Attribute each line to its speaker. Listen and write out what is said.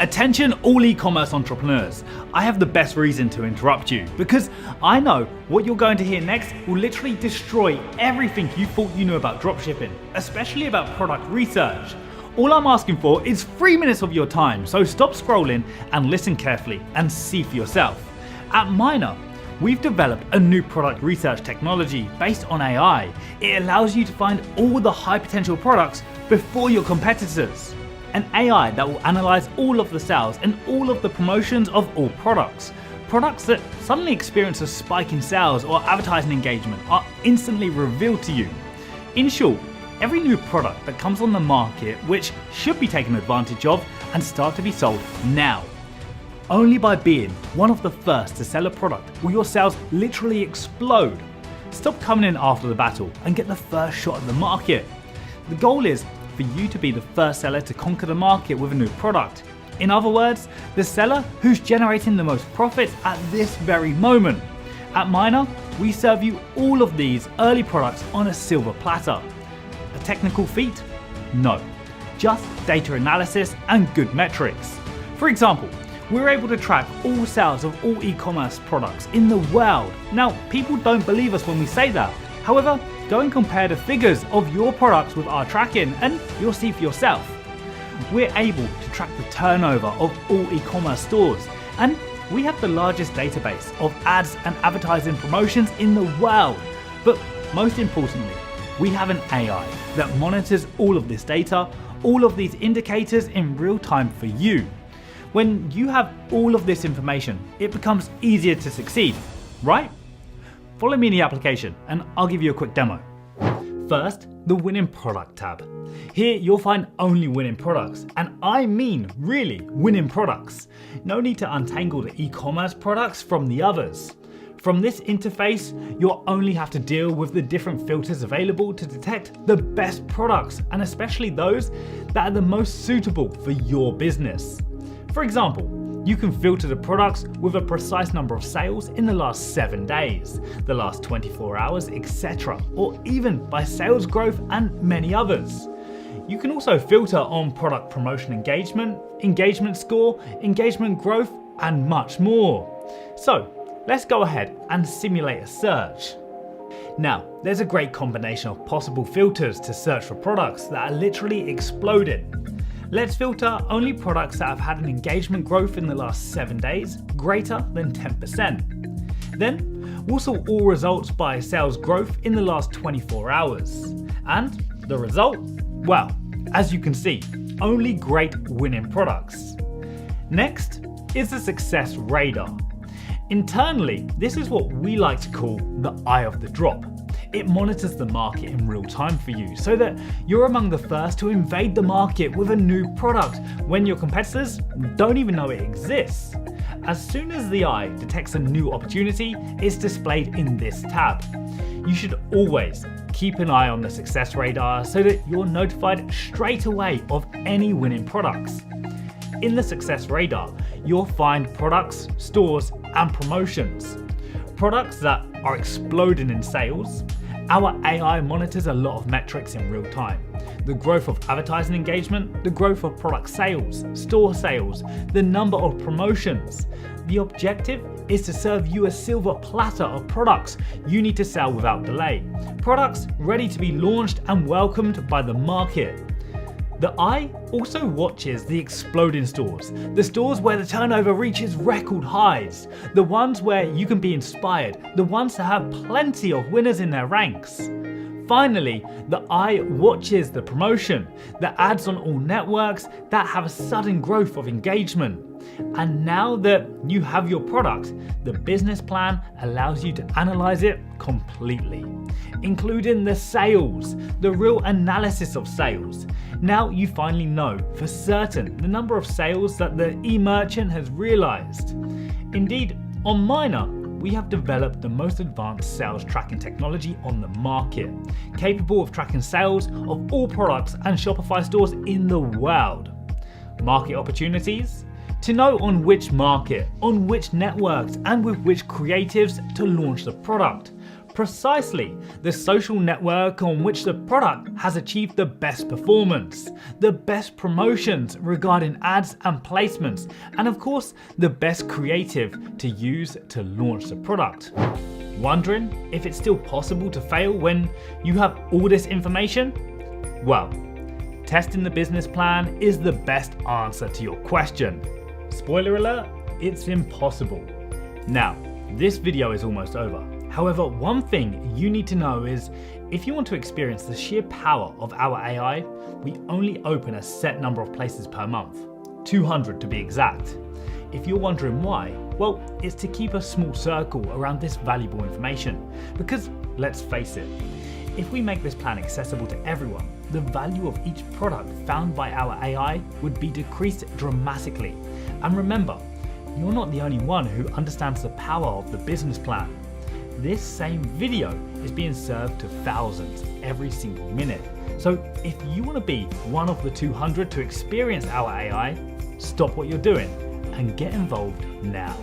Speaker 1: Attention all e-commerce entrepreneurs, I have the best reason to interrupt you because I know what you're going to hear next will literally destroy everything you thought you knew about dropshipping, especially about product research. All I'm asking for is 3 minutes of your time, so stop scrolling and listen carefully and see for yourself. At Minea, we've developed a new product research technology based on AI. It allows you to find all the high potential products before your competitors. An AI that will analyze all of the sales and all of the promotions of all products. Products that suddenly experience a spike in sales or advertising engagement are instantly revealed to you. In short, every new product that comes on the market which should be taken advantage of and start to be sold now. Only by being one of the first to sell a product will your sales literally explode. Stop coming in after the battle and get the first shot at the market. The goal is for you to be the first seller to conquer the market with a new product. In other words, the seller who's generating the most profits at this very moment. At Minea, we serve you all of these early products on a silver platter. A technical feat? No, just data analysis and good metrics. For example, we're able to track all sales of all e-commerce products in the world. Now, people don't believe us when we say that. However, go and compare the figures of your products with our tracking and you'll see for yourself. We're able to track the turnover of all e-commerce stores, and we have the largest database of ads and advertising promotions in the world. But most importantly, we have an AI that monitors all of this data, all of these indicators in real time for you. When you have all of this information, it becomes easier to succeed, right? Follow me in the application and I'll give you a quick demo. First, the winning product tab. Here you'll find only winning products, and I mean really winning products. No need to untangle the e-commerce products from the others. From this interface, you'll only have to deal with the different filters available to detect the best products, and especially those that are the most suitable for your business. For example, you can filter the products with a precise number of sales in the last 7 days, the last 24 hours, etc., or even by sales growth and many others. You can also filter on product promotion engagement, engagement score, engagement growth, and much more. So let's go ahead and simulate a search. Now, there's a great combination of possible filters to search for products that are literally exploding. Let's filter only products that have had an engagement growth in the last 7 days greater than 10%. Then we'll sort all results by sales growth in the last 24 hours. And the result? Well, as you can see, only great winning products. Next is the success radar. Internally, this is what we like to call the eye of the drop. It monitors the market in real time for you so that you're among the first to invade the market with a new product when your competitors don't even know it exists. As soon as the eye detects a new opportunity, it's displayed in this tab. You should always keep an eye on the success radar so that you're notified straight away of any winning products. In the success radar, you'll find products, stores, and promotions. Products that are exploding in sales. Our AI monitors a lot of metrics in real time. The growth of advertising engagement, the growth of product sales, store sales, the number of promotions. The objective is to serve you a silver platter of products you need to sell without delay. Products ready to be launched and welcomed by the market. The eye also watches the exploding stores, the stores where the turnover reaches record highs, the ones where you can be inspired, the ones that have plenty of winners in their ranks. Finally, the eye watches the promotion, the ads on all networks that have a sudden growth of engagement. And now that you have your product, the business plan allows you to analyze it completely, including the sales, the real analysis of sales. Now you finally know for certain the number of sales that the e-merchant has realized. Indeed, on Minea, we have developed the most advanced sales tracking technology on the market, capable of tracking sales of all products and Shopify stores in the world. Market opportunities? To know on which market, on which networks, and with which creatives to launch the product. Precisely, the social network on which the product has achieved the best performance, the best promotions regarding ads and placements, and of course, the best creative to use to launch the product. Wondering if it's still possible to fail when you have all this information? Well, testing the business plan is the best answer to your question. Spoiler alert, it's impossible. Now, this video is almost over. However, one thing you need to know is if you want to experience the sheer power of our AI, we only open a set number of places per month, 200 to be exact. If you're wondering why, well, it's to keep a small circle around this valuable information. Because let's face it, if we make this plan accessible to everyone, the value of each product found by our AI would be decreased dramatically. And remember, you're not the only one who understands the power of the business plan. This same video is being served to thousands every single minute. So if you want to be one of the 200 to experience our AI, stop what you're doing and get involved now.